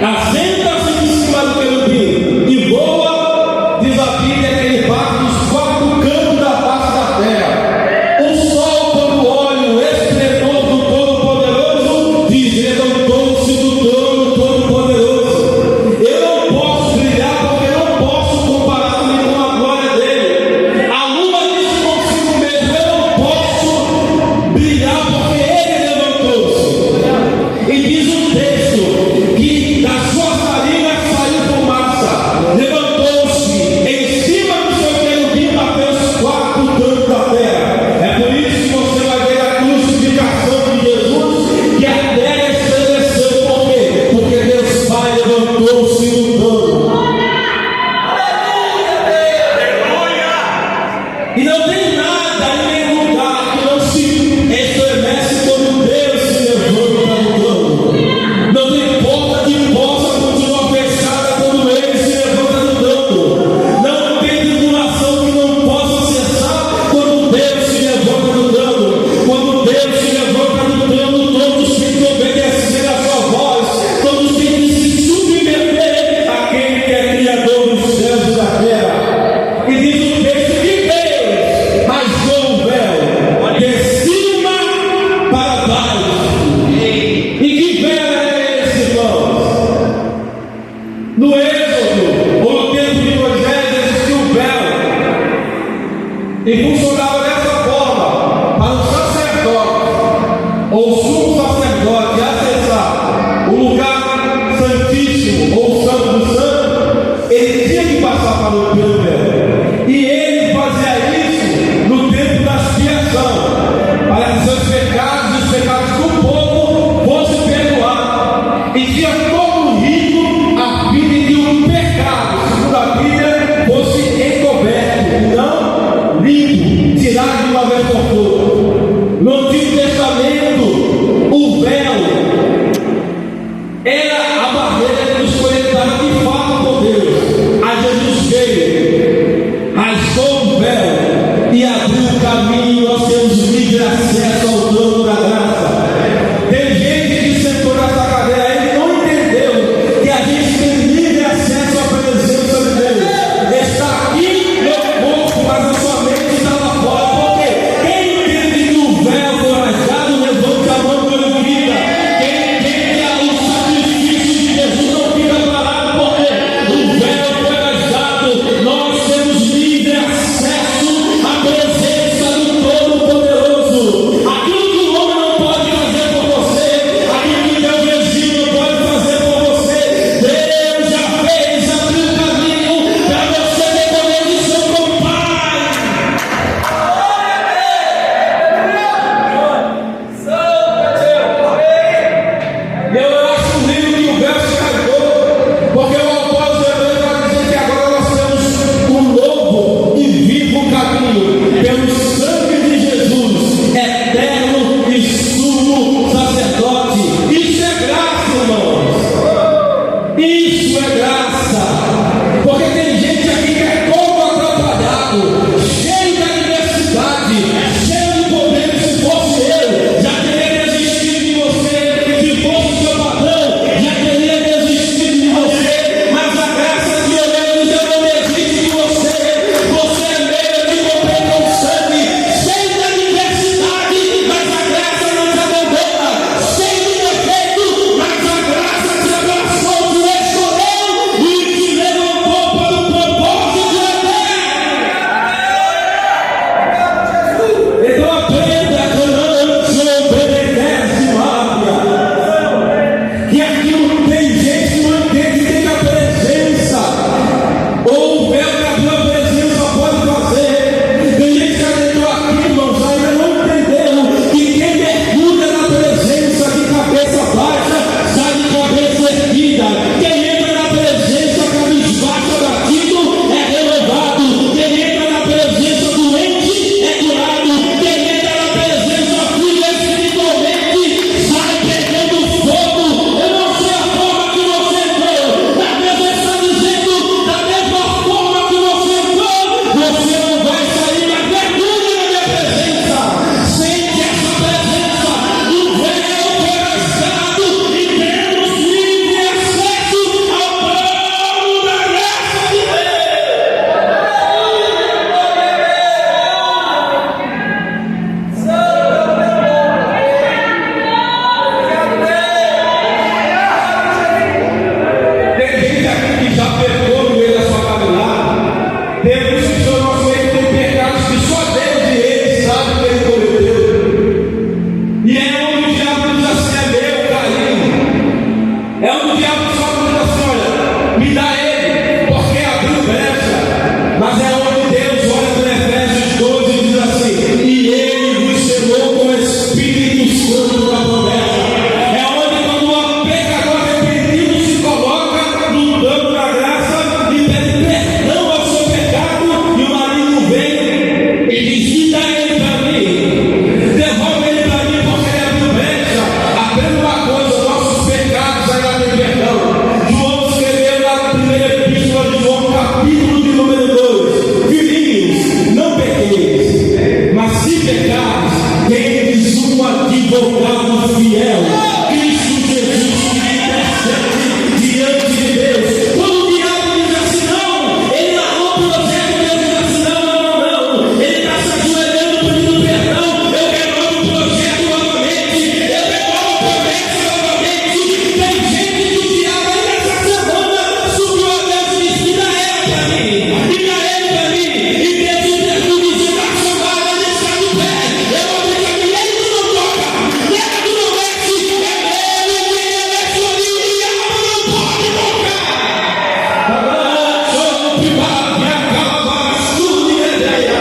assenta-se em cima do querubim e voa, diz a Bíblia que ele bate nos quatro cantos da face da terra. O sol, quando olha o esplendor do Todo-Poderoso, diz: levantou-se do trono Todo-Poderoso. Eu não posso brilhar porque eu não posso comparar-me com a glória dele. A lua diz consigo mesmo: eu não posso brilhar porque ele levantou-se. E diz o texto que das suas narinas saiu fumaça, levantou-se em cima do seu querubim, bateu os quatro cantos da terra. É por isso que você vai ver a crucificação de Jesus, que a terra estremeceu. Por quê? Porque Deus Pai levantou-se no trono. E não tem nada em nenhum lugar que não se estremece quando Deus se levanta no trono. Não tem porta que possa continuar fechada quando Ele se levanta no trono. Não tem tribulação que não possa cessar quando Deus se levanta no trono. Quando Deus se levanta no trono, todos têm que obedecer a sua voz, todos têm que se submeter àquele que é Criador dos céus e da terra. E diz o texto que Deus rasgou o véu de cima para baixo. E que véu é esse, irmãos? No Êxodo, ou no tempo de Moisés, existiu um véu e funcionava dessa forma: para o sacerdote ou o sumo sacerdote acessar o lugar santíssimo ou santo do santo, ele tinha que passar pelo véu. E ele fazia isso no tempo da expiação, para que seus pecados e os pecados do povo fossem perdoados. E tinha todo o rito a fim de que o pecado, segundo a Bíblia, fosse encoberto, não limpo, tirado de uma vez por todas. No Antigo Testamento, o véu era a barreira que nos foi dada de fato por Deus. A Jesus veio, rasgou o véu e abriu o caminho. Nós temos livre acesso ao trono da graça. Tem gente que sentou nessa cadeira aí e não entendeu que a gente tem livre acesso à presença de Deus. Está aqui no corpo, mas a sua mente está lá fora. Porque quem entende que o véu foi rasgado, levante a mão glorifica. Quem entende o sacrifício de Jesus não fica parado, porque o véu foi rasgado. Nós temos livre acesso à presença do Todo-Poderoso. Aquilo que o homem não pode fazer por você, aquilo que teu vizinho não pode fazer por você, Deus já fez, abriu o caminho para você ter conexão com o Pai. Eu acho lindo que o véu se rasgou, porque o apóstolo Hebreus vai dizer que agora nós temos um novo e vivo caminho pelo sangue de Jesus, eterno e sumo sacerdote. Isso é graça, irmãos. Isso é graça. Porque tem gente aqui que é todo atrapalhado, cheio de adversidade, cheio de problemas. Se fosse eu, já teria desistido de você. Se fosse seu patrão, já teria desistido de você. Mas a graça de Deus já não desiste de você. Você é meio de morrer com sangue, cheio de adversidade, mas a graça não te abandona. Cheio de defeito, mas a graça te abraçou, te escolheu e te levantou para o propósito eterno. Então aprenda antes de obedece, Mábia. E aquilo tem gente que não entende que a presença ou o véu que a tua presença pode fazer. Tem gente que adentrou aqui, irmãos, ainda não entendeu que quem mergulha na presença de cabeça baixa sai de cabeça erguida. Quem entra na presença cabisbaixa batido é renovado. Quem entra na presença doente é curado. Quem entra na presença fria espiritualmente sai pegando fogo. Eu não sei a forma que você entrou, mas Deus está dizendo: da mesma forma que você entrou, você não vai sair, mas mergulhe na minha presença. Sente essa presença. O véu foi rasgado e temos livre acesso Me dá ele, porque abriu brecha. Mas é onde Deus olha para Efésios 12 e diz assim: e ele vos selou com o Espírito Santo da promessa. É onde quando o pecador arrependido se coloca no plano da graça e pede perdão ao seu pecado, e o maligno vem e diz: me dá ele para mim, devolve ele para mim, porque ele abriu brecha. Aprenda uma coisa: nossos pecados ainda têm perdão. João escreveu na primeira epístola de João, capítulo de número 2: filhinhos, não pequeis, mas se pecares, tendes um advogado fiel, Cristo Jesus, que intercede diante de Deus. Quando o diabo diz assim, não, ele narrou o projeto, Deus diz assim, não, ele está se ajoelhando pedindo perdão. Eu renovo o projeto novamente, eu renovo a promessa novamente. Tem gente que o diabo ainda essa semana subiu a Deus e disse: me dá ele para mim, me dá ele para mim. E Deus interviu dizendo: a chamada deixar de pé, eu vou dizer que ele tu não toca, nega tu não mexe, é ele que mexe ali, o diabo não pode tocar. Sou privado e acaba tudo de ideia.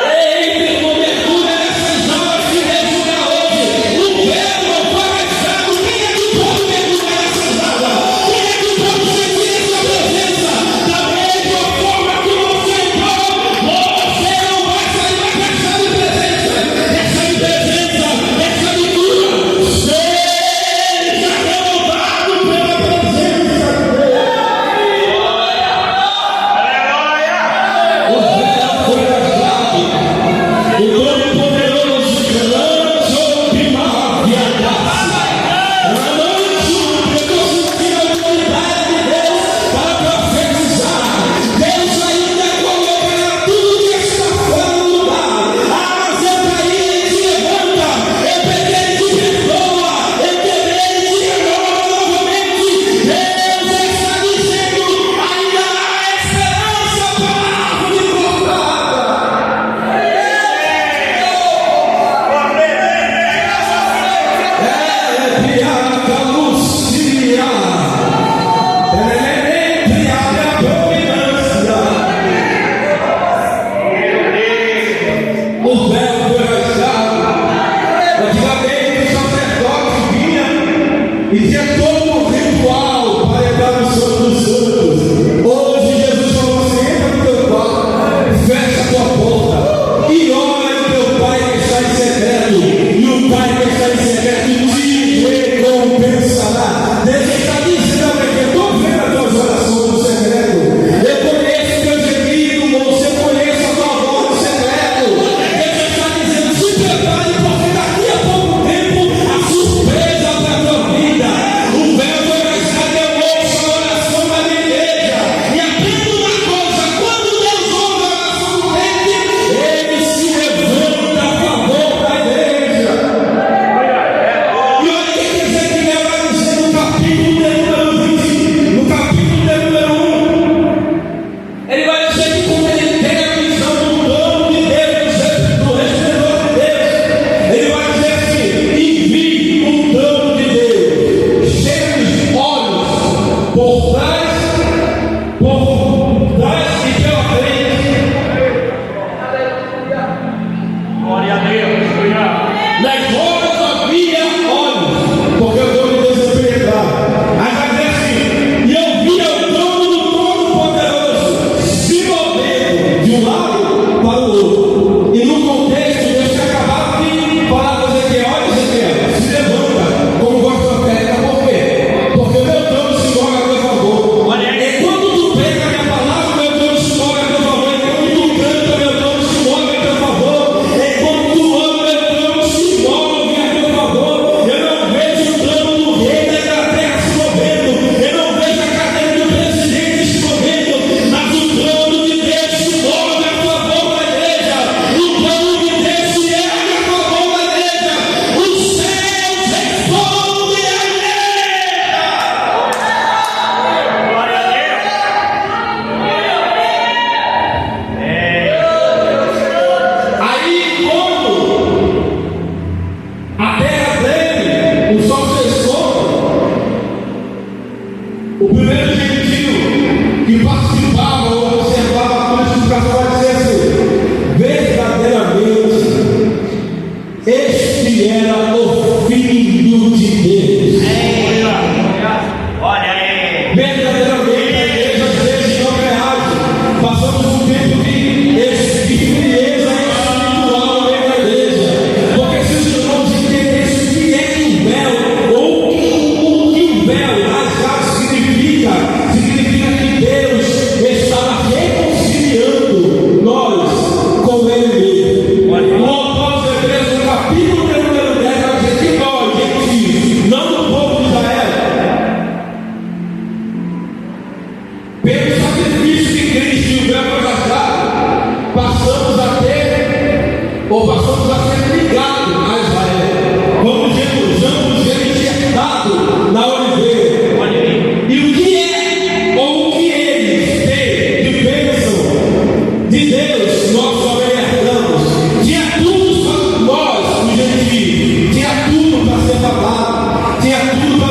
Ei, cobertura nessas águas que mergulhar hoje. O pé não para estado. Quem é que pode mergulhar nessas águas? Quem é que pode sentir essa presença? Da mesma forma que você entrou, você não vai sair da caixa de presença. Essa de presença, essa de cura. Seja renovado pela presença de Deus. O véu foi rasgado. O Todo-Poderoso lançou de mar e abraça. Eu senti a autoridade de Deus para profetizar. Deus ainda colocará tudo que está fora do lugar. Mas eu caí, ele te levanta. Eu peguei, ele te perdoa. Eu quebrei, ele te renova novamente. Deus está dizendo: ainda há esperança para a árvore cortada. Piada Lucia, piada dominância. O véu foi rasgado. Antigamente o sacerdote vinha e tinha todo um ritual para entrar no Santo dos Santos. Hoje Jesus falou assim: entra no teu quarto, fecha a tua porta e ora em teu Pai que está em secreto. E o Pai que está em secreto te recompensará. Deus está dizendo: eu estou vendo as tuas orações no secreto. Eu conheço o teu gemido, você conhece a tua voz no secreto. Deus está dizendo: se prepare, porque daqui a pouco tempo a surpresa para a tua vida. O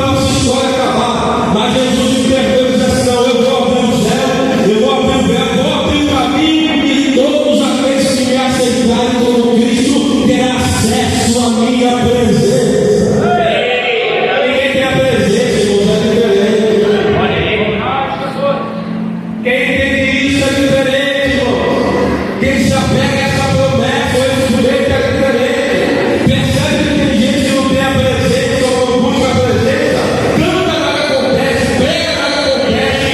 a nossa história acabar. Mas Jesus me perdoou e disse assim: não, eu vou abrir o céu, eu vou abrir o véu, vou abrir o caminho, e todos aqueles que me aceitarem como Cristo terão acesso à minha presença. Ninguém tem a presença, irmãos, é diferente. Quem entende isso é diferente, irmão. Quem se apega a essa promessa, ou esse sujeito é diferente. Percebe que tem gente que não tem a presença, ou não busca a presença. Canta, nada acontece, prega, nada acontece,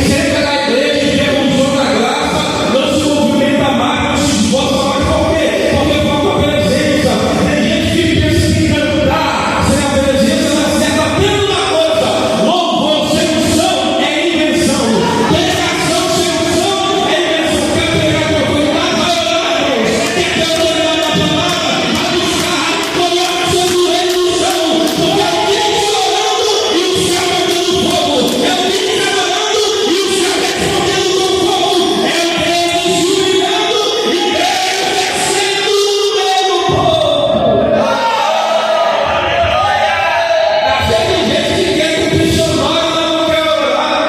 senta na igreja e vê um som da graça, não se movimenta mais, não se esforça mais. Por quê? Porque falta a presença. Tem gente que pensa que cantar sem a presença não serve apenas uma coisa: louvor sem unção é invenção. Pregação sem unção é invenção. Quer pegar a oportunidade? Vai orar, irmãos. Quer ter autoridade na palavra? Vai buscar. Coloque seu joelho no chão. Porque é o crente orando e o céu pegando fogo. É o crente adorando e o céu respondendo com fogo. É o crente jubilando e Deus descendo no meio do povo. Tem gente que quer cumprir chamado, mas não quer orar.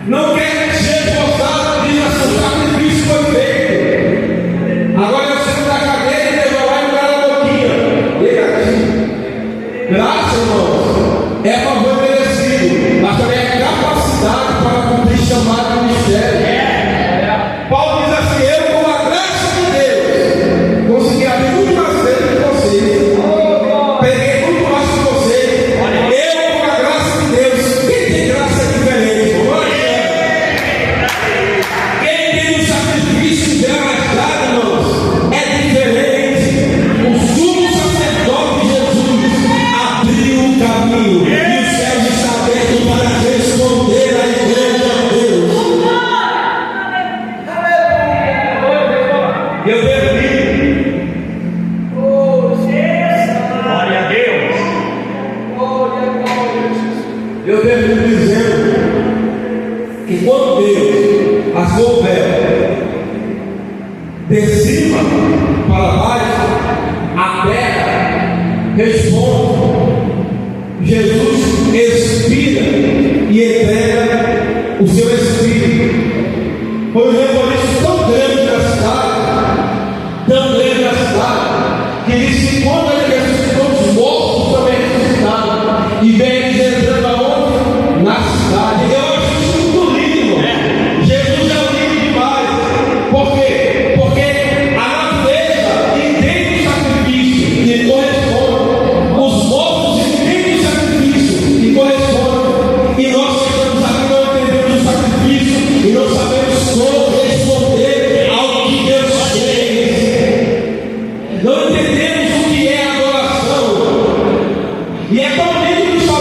Não quer ser forçado, diz assim: o sacrifício foi feito. Agora eu sento na cadeira e eu vai mudar a boquinha. Liga aqui. Graça, irmãos, é favor merecido, mas também é capacidade para cumprir chamado do ministério. Paulo diz assim: eu, com a graça de Deus, consegui abrir muito mais cedo que vocês. Peguei muito mais que vocês. Eu, com a graça de Deus. Quem tem graça é diferente, irmão. Quem tem o sacrifício derramado, irmãos, é diferente. O sumo sacerdote Jesus abriu o caminho e o céu está aberto para responder à igreja de Deus. Eu perdi. Glória a Deus. Eu termino dizendo que quando Deus rasgou o véu de cima para baixo, a terra responde. Jesus expira e entrega o seu espírito. Foi um rebuliço tão grande na cidade, que disse que quando ele ressuscitou, os mortos também ressuscitaram. E vem eles entrando aonde? Na cidade. Eu acho isso muito lindo, irmão. Jesus é lindo demais. Por quê? Porque a natureza entende o sacrifício e corresponde. Os mortos entendem o sacrifício e corresponde. E nós que estamos aqui não entendemos o sacrifício e não sabemos como responder ao que Deus fez. Não entendemos o que é adoração. E é tão lindo que só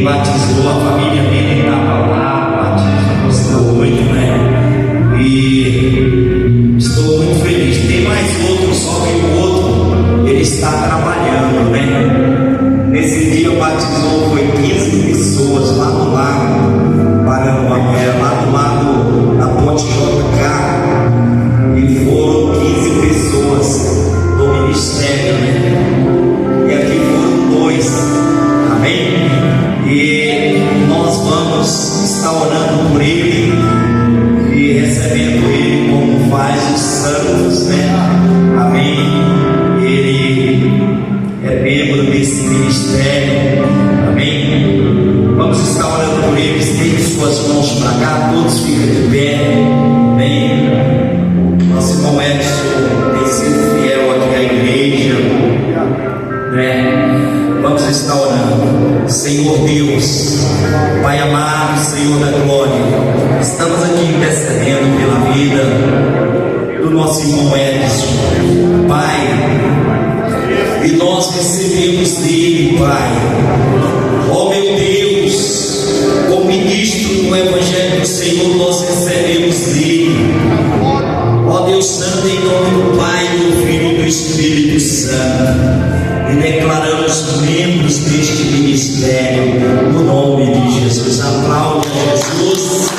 batizou, a família dele estava lá, o batismo gostou muito, né? E estou muito feliz. Tem mais outro, só que o outro ele está trabalhando, né? Nesse dia batizou foi 15 pessoas lá no lago, lá do lado da Ponte JK, e foram 15 pessoas do ministério, né? E aqui foram 2, amém? E nós vamos estar orando por ele e recebendo ele como faz os santos, né? Amém? Ele é membro desse ministério, amém? Vamos estar orando por ele. Estende suas mãos para cá, todos ficam de pé, amém? Nosso irmão Edson tem sido fiel aqui à igreja, né? Vamos estar orando. Senhor Deus, Pai amado, Senhor da glória, estamos aqui intercedendo pela vida do nosso irmão Edson, Pai, e nós recebemos dele, Pai, ó meu Deus, como ministro do Evangelho do Senhor, nós recebemos dele, ó Deus Santo, em nome do Pai, do Filho e do Espírito Santo, e declaramos membros deste ministério, no nome de Jesus. Aplauda Jesus,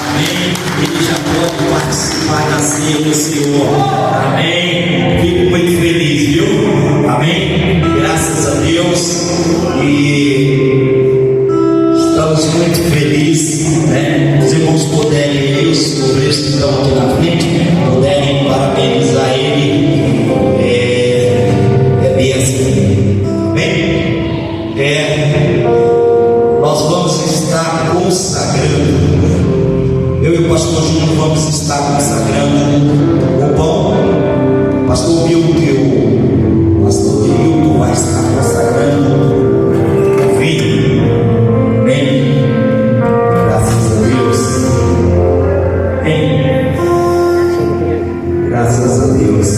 amém. Ele já pode participar da ceia do Senhor, amém. Fico muito feliz, viu? Amém. Graças a Deus, e estamos muito felizes, né? Os irmãos puderem, os obreiros que estão aqui na frente, puderem parabenizar ele. Nós vamos estar consagrando, eu e o pastor Júnior vamos estar consagrando o pão. Pastor Milton vai estar consagrando o vinho, amém? Graças a Deus, amém? Graças a Deus,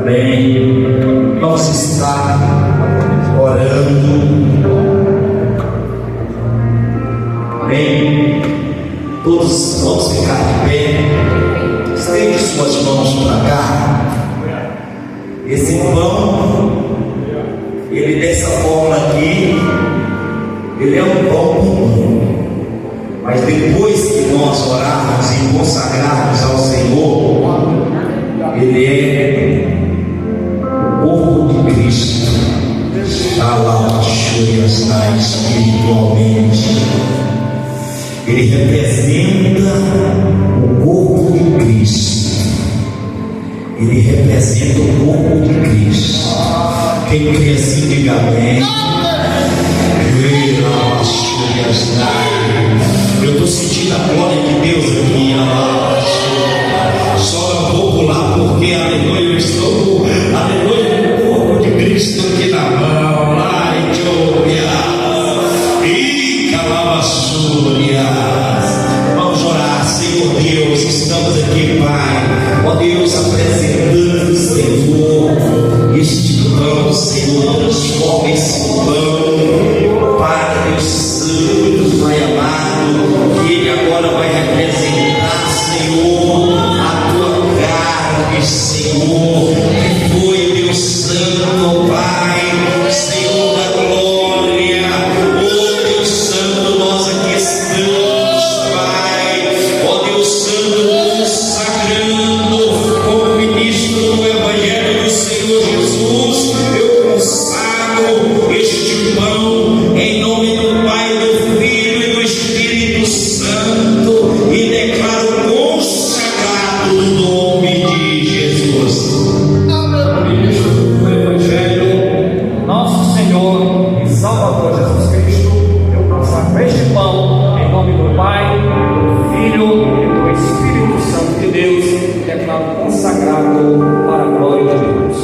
amém? Vamos estar orando, amém? Todos vamos ficar de pé, estende suas mãos para cá. Esse pão, ele dessa forma aqui, ele é um pão comum, mas depois que nós orarmos e consagrarmos ao Senhor, ele é o corpo de Cristo. Espiritualmente, ele representa o corpo de Cristo. Ele representa o corpo de Cristo. Quem crê assim, diga amém. Eu estou sentindo a glória de Deus aqui. Só não vou pular porque, aleluia, eu estou, aleluia, o corpo de Cristo aqui na mão. Vamos orar. Senhor Deus, estamos aqui, Pai, ó Deus, apresentando, Senhor, este pão, Senhor, transforma esse pão, Pai, Deus Santo, Pai amado, que ele agora vai representar, Senhor, a tua carne, Senhor, que foi, Deus Santo, Pai, Senhor da glória, ó Deus Santo, nós aqui estamos, Pai, ó Deus Santo, consagrando como ministro do Evangelho do Senhor Jesus. Eu consagro este pão em nome do Pai, do Filho e do Espírito Santo e declaro consagrado no nome de Jesus. Ministro do Evangelho, nosso Senhor e Salvador Jesus Cristo, eu consagro este pão em nome do Pai, do Filho e do Espírito Santo de Deus, e declaro consagrado para a glória de Deus.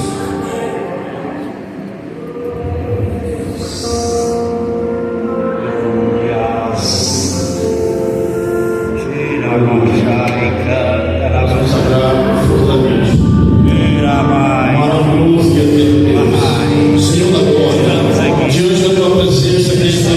Maravilhoso que é ter Deus, Senhor da glória, diante da tua presença que está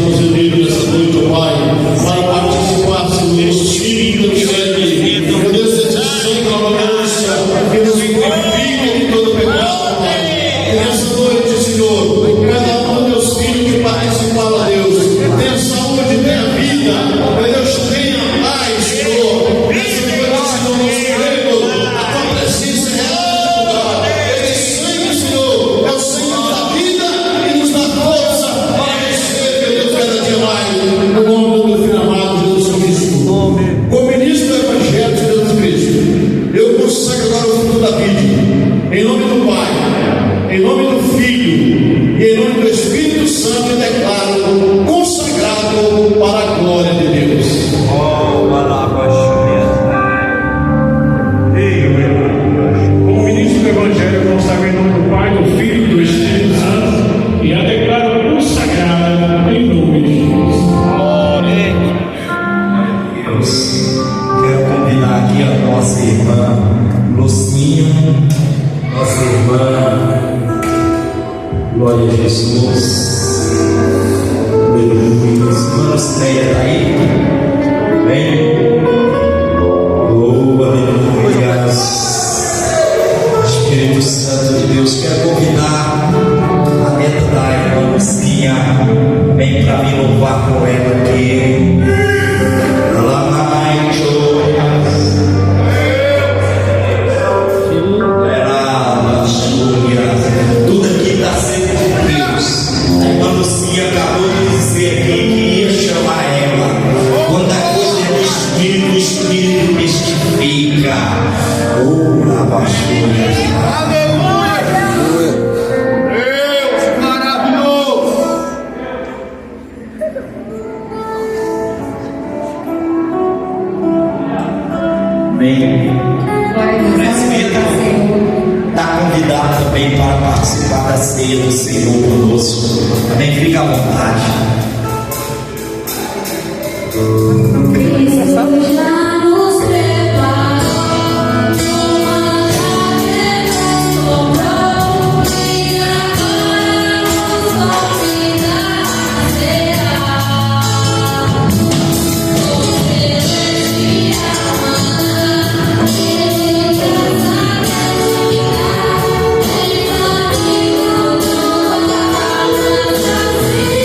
e o declaro consagrado para a glória de Deus. Como ministro do Evangelho, consagro em nome do Pai, do Filho e do Espírito Santo, e a declaro consagrada em nome de Jesus. Deus, quero convidar aqui a nossa irmã Lucinha, nossa irmã, glória a Jesus, aleluia. Irmã Lucinha está aí? Vem, oh, aleluia. Espírito Santo de Deus, quero convidar a neta da irmã Lucinha, vem para me louvar com ela aqui. Tudo aqui está sendo por Deus. A irmã Lucinha acabou de dizer aqui que ia chamar ela. Quando a coisa é do Espírito testifica. Oh, abaixo. Deus maravilhoso. Bem, o presbítero está convidado também para participar da ceia do Senhor conosco. Também fica à vontade. Cristo já nos preparou, uma grande sobrou, e agora nos convida a cear. O celestial mana, ele traz a gratificar, ele caminho toda a nossa cidade.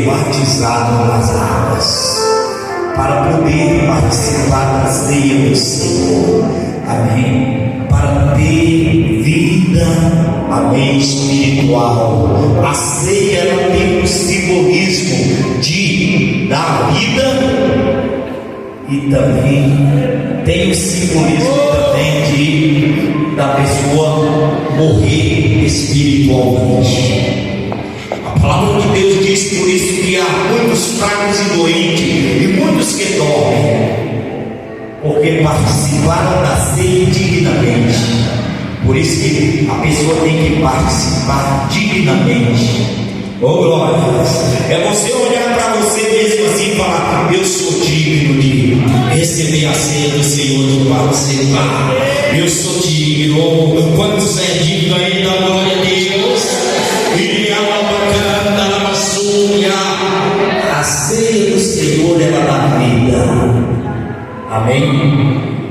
ser batizado nas águas, para poder participar da ceia do Senhor, amém? Para ter vida, amém, espiritual. A ceia ela tem um simbolismo de dar vida e também tem o simbolismo também de da pessoa morrer espiritualmente. A palavra de Deus diz por isso que há muitos fracos e doentes e muitos que dormem, porque participaram da ceia dignamente. Por isso que a pessoa tem que participar dignamente. Oh glória, é você olhar para você mesmo assim e falar: eu sou digno de receber a ceia do Senhor de participar. Eu sou digno. Quantos é digno aí da glória a Deus? E a sua. A ceia do Senhor ela dá vida. Amém?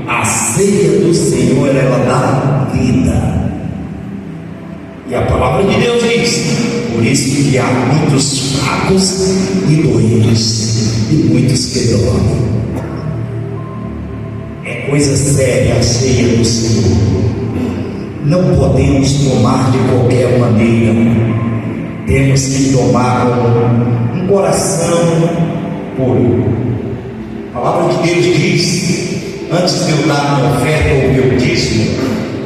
A ceia do Senhor ela dá vida. E a palavra de Deus diz: por isso que há muitos fracos e doentes e muitos que dormem. É coisa séria a ceia do Senhor. Não podemos tomar de qualquer maneira. Temos que tomar com um coração puro. A palavra de Deus diz: antes de eu dar minha oferta ou meu dízimo,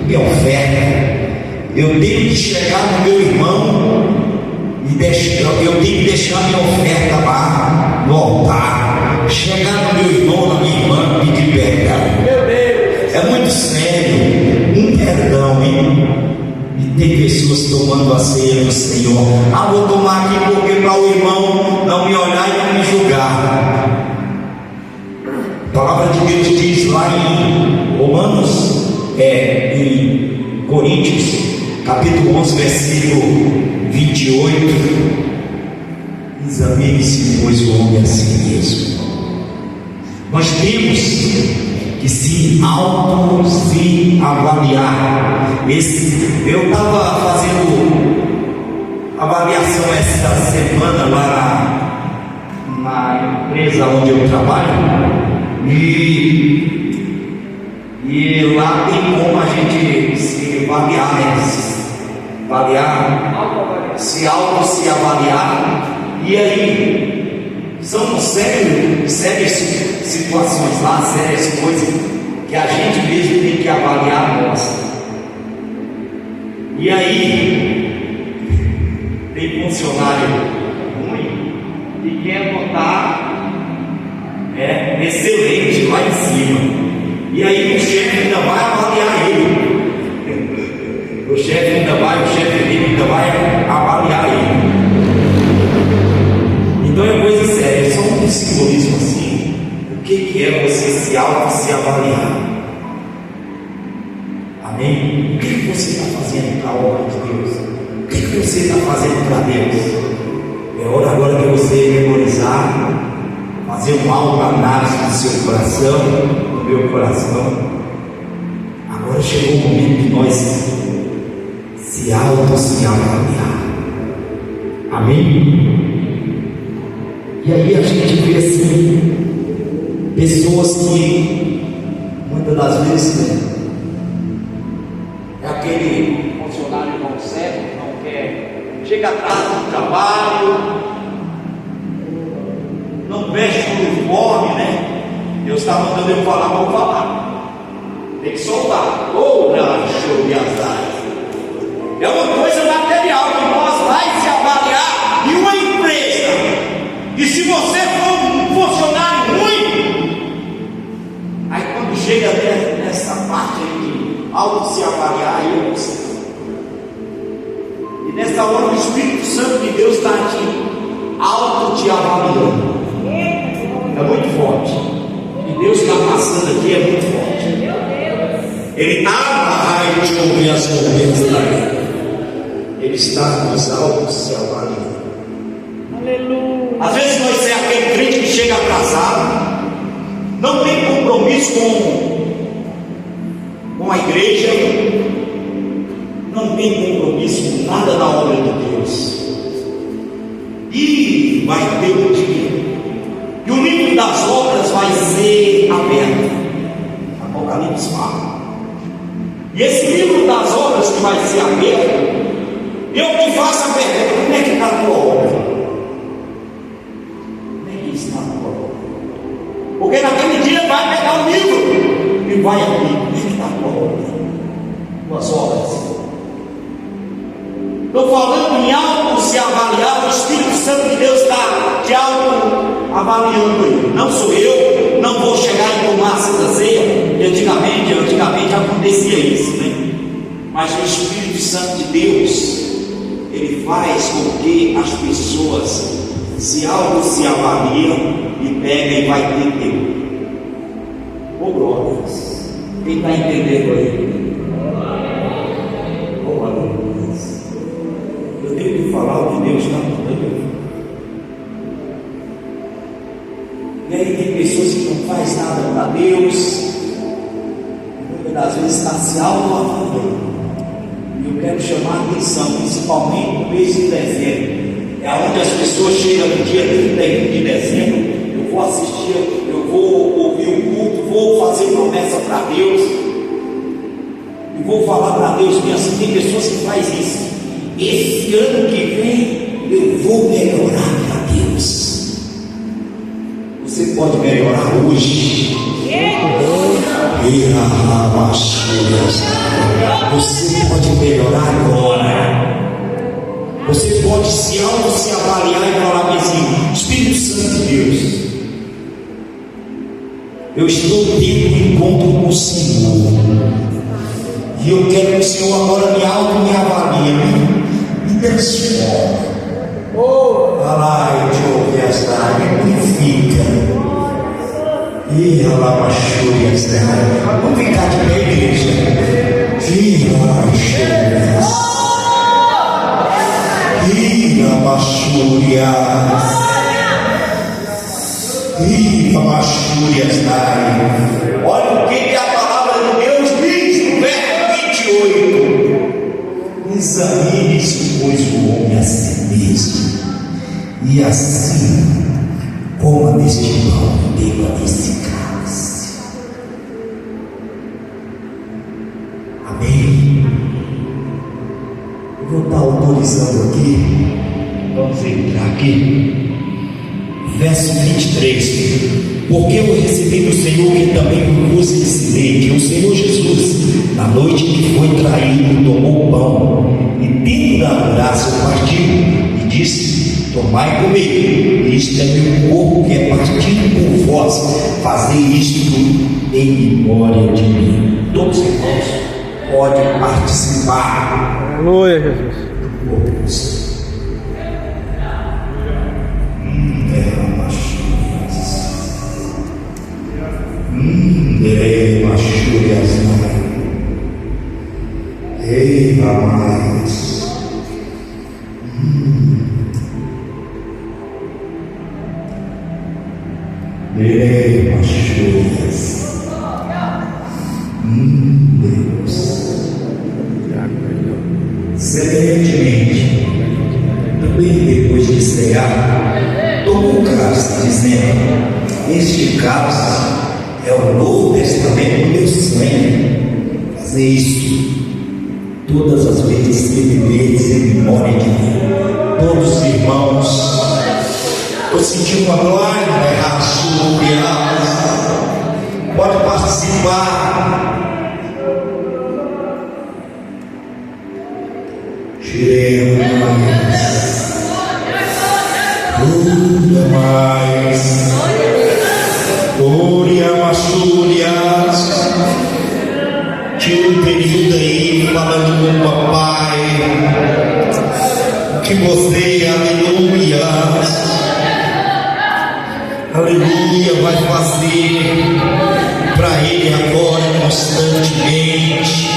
minha oferta, eu tenho que chegar no meu irmão e eu tenho que deixar minha oferta lá no altar, chegar no meu irmão, na minha irmã, pedir perdão. Meu Deus, é muito sério, um perdão, hein? E tem pessoas tomando a ceia do Senhor. Ah, vou tomar aqui porque para o irmão não me olhar e não me julgar. A palavra de Deus diz lá em Romanos, em Coríntios, capítulo 11, versículo 28: examine-se, pois, o homem a si mesmo. Nós temos que se avaliar. Eu estava fazendo avaliação essa semana lá na empresa onde eu trabalho, e lá tem como a gente se avaliar, se avaliar. E aí são sérias situações lá, sérias coisas que a gente mesmo tem que avaliar nós. E aí tem funcionário ruim que quer botar excelente lá em cima. E aí o chefe ainda vai avaliar ele. O chefe dele ainda vai avaliar ele. Então é coisa séria, é só um simbolismo assim. O que é você se avaliar? Amém? O que você está fazendo para a obra de Deus? O que você está fazendo para Deus? É hora agora de você memorizar, fazer uma autoanálise do seu coração, do meu coração. Agora chegou o momento de nós se avaliar. Amém? E aí a gente vê assim, pessoas que muitas das vezes é aquele funcionário não serve, não quer, chega atrás do trabalho, não veste o uniforme, né? Deus está mandando eu falar, vou falar. Tem que soltar. Ou show de azar. É uma coisa material que nós vai se avaliar em uma empresa. E se você for um funcionário ruim, aí quando chega nessa parte aí de auto se avaliar, aí eu não sei. E nessa hora o Espírito Santo de Deus está aqui, auto te avaliando. É muito forte. E Deus está passando aqui, é muito forte. Ele está sobre as nuvens da terra. Ele está nos autos se avaliando. Aleluia. Às vezes nós somos aquele crente que chega atrasado, não tem compromisso com a igreja, não tem compromisso com nada na obra de Deus. E vai ter um dia, e o livro das obras vai ser aberto. Apocalipse fala. E esse livro das obras que vai ser aberto, eu te faço a pergunta: como é que está a tua obra? Como é que está a tua obra? Porque naquele dia vai pegar o livro e vai abrir. Como é que está a tua obra? Tuas obras. Estou falando em algo se avaliar. O Espírito Santo de Deus está te auto-avaliando aí. Não sou eu, não vou chegar e tomar a Santa Ceia. Antigamente acontecia isso, né? Mas o Espírito Santo de Deus, ele faz com que as pessoas se auto-avaliam e pegam e vai ter tempo. Ô glórias, quem está entendendo aí? Ô glórias, eu tenho que falar o que Deus está mandando. E aí tem pessoas que não fazem nada para Deus, muitas das vezes está se auto-avaliando. E eu quero chamar a atenção, principalmente no mês de dezembro. É onde as pessoas chegam no dia 31 de dezembro. Eu vou assistir, eu vou ouvir o culto, vou fazer promessa para Deus. E vou falar para Deus bem assim. Tem pessoas que fazem isso. Esse ano que vem eu vou melhorar para Deus. Você pode melhorar hoje. Você pode melhorar agora. Você pode se avaliar e falar assim: Espírito Santo de Deus, eu estou tendo um encontro com o Senhor, e eu quero que o Senhor agora me avalie, me transforma. Me purifica. Vamos ficar de pé, igreja. Olha o que a palavra de Deus diz no verso 28. Examine-se, pois, o homem a si mesmo, e assim coma deste pão e beba deste cálice. Amém? Eu vou estar autorizando aqui. Vamos entrar aqui. Verso 23. Porque eu recebi do Senhor que também vos ensinei, que o Senhor Jesus, na noite que foi traído, tomou o pão e, tendo dado graça, o partiu e disse: tomai e comei, isto é meu corpo que é partido por vós, fazei isto em memória de mim. Todos os irmãos podem participar. Aleluia, Jesus. Ei, mais. Ei, machulhas. Deus. Semelhantemente, também depois de cear, tomou o cálice, dizendo: este cálice é o Novo Testamento do meu sangue. Fazer isso todas as vezes que viveres em memória de mim. Todos os irmãos, eu senti uma glória, pode participar. Tinha um período aí falando com o papai que você, aleluia, vai fazer para ele agora constantemente,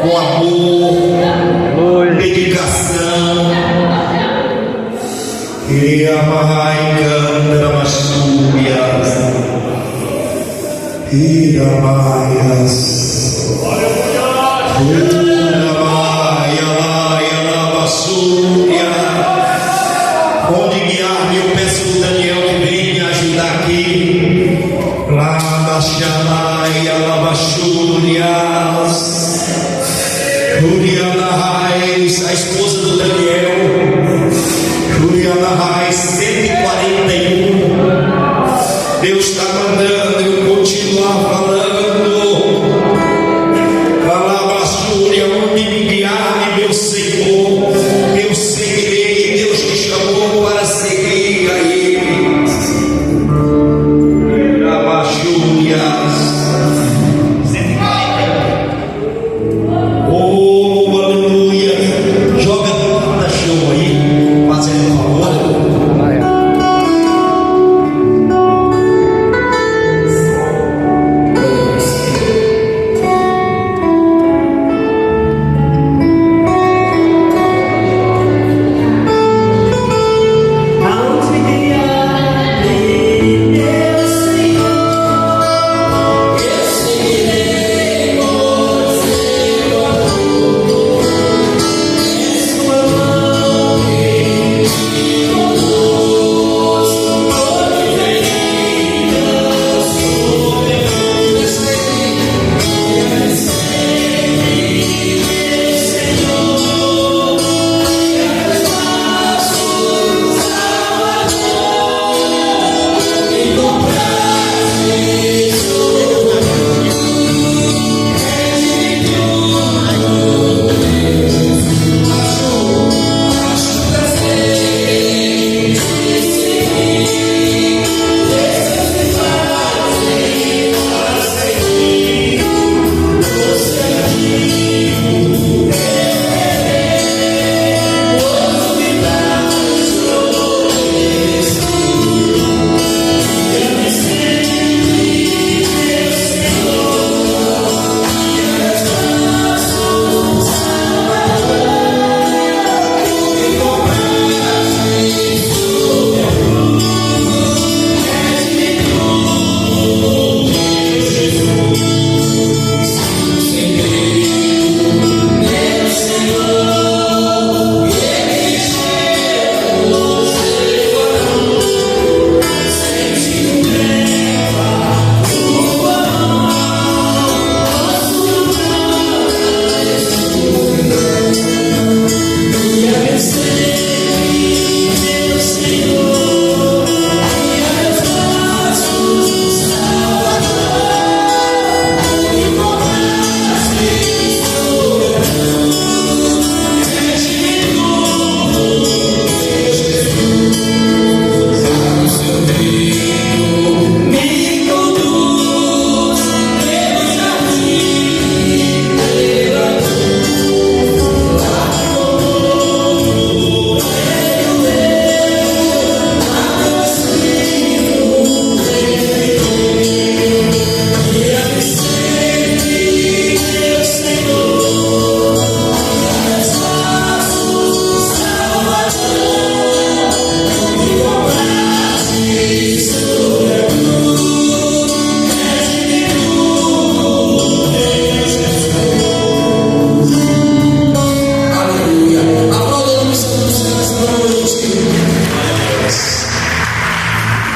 com amor, dedicação. E a mãe canta mastúrias, e a maias. Onde Juliana Reis, a esposa do Daniel. Juliana Reis, 141. Deus está mandando eu continuar falando. Palavra Júlia, onde me guiar, meu Senhor, eu seguirei. Deus te chamou para seguir a Ele. Palavra Júlia. Oh, aleluia. Joga a show aí, fazendo favor.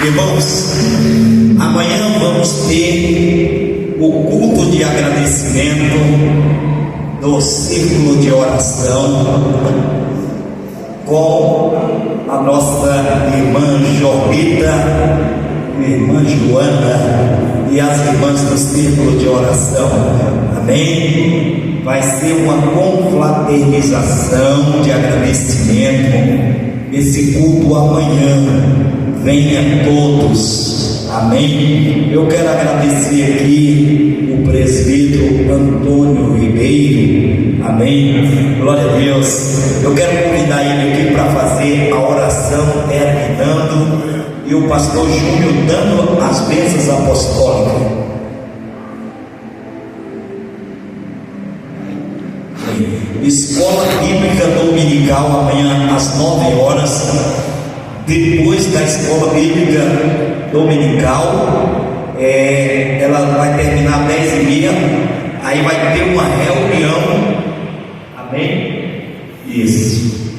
Irmãos, amanhã vamos ter o culto de agradecimento do círculo de oração com a nossa irmã Jorrita, irmã Joana e as irmãs do círculo de oração. Amém? Vai ser uma confraternização de agradecimento. Esse culto amanhã. Venha todos, amém? Eu quero agradecer aqui o presbítero Antônio Ribeiro, amém? Glória a Deus. Eu quero convidar ele aqui para fazer a oração terminando e o pastor Júnior dando as bênçãos apostólicas. Escola Bíblica Dominical amanhã às 9 horas. Depois da escola bíblica dominical, ela vai terminar às 10h30. Aí vai ter uma reunião. Amém? Isso.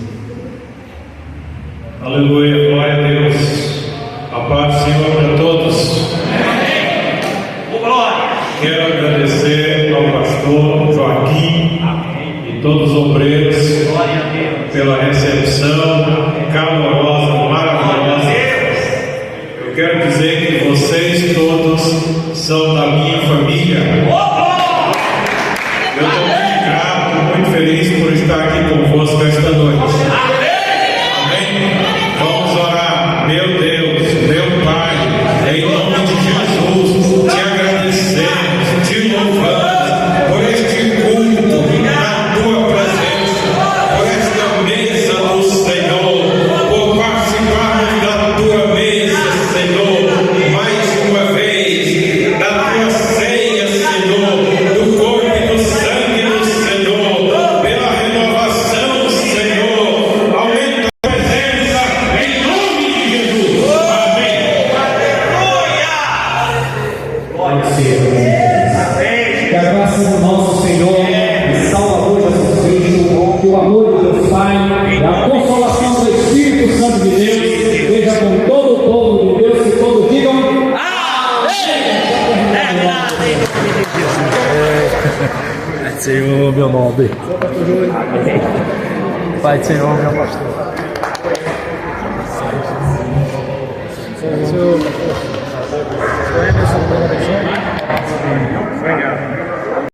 Aleluia, glória a Deus. A paz do Senhor para todos. Amém. Glória. Quero agradecer ao todos os obreiros, pela recepção calorosa, maravilhosa. Eu quero dizer que vocês todos são da minha família. Eu estou muito grato, muito feliz por estar aqui convosco esta noite. Amém? Vamos orar. Meu Deus, meu Pai, em nome de Jesus, te agradecemos, te louvamos por este culto na tua presença, por esta mesa do Senhor, por participarmos da tua mesa, Senhor, mais uma vez, da tua ceia, Senhor, do corpo e do sangue do Senhor, pela renovação, Senhor, aumenta a presença em nome de Jesus. Amém. Que a graça do nosso Senhor e Salvador Jesus Cristo, que o amor de Deus Pai e a consolação do Espírito Santo de Deus esteja com todo o povo de Deus e todos digam Pai do Senhor, meu nobre. Pai do Senhor, meu pastor. Senhor, pastor.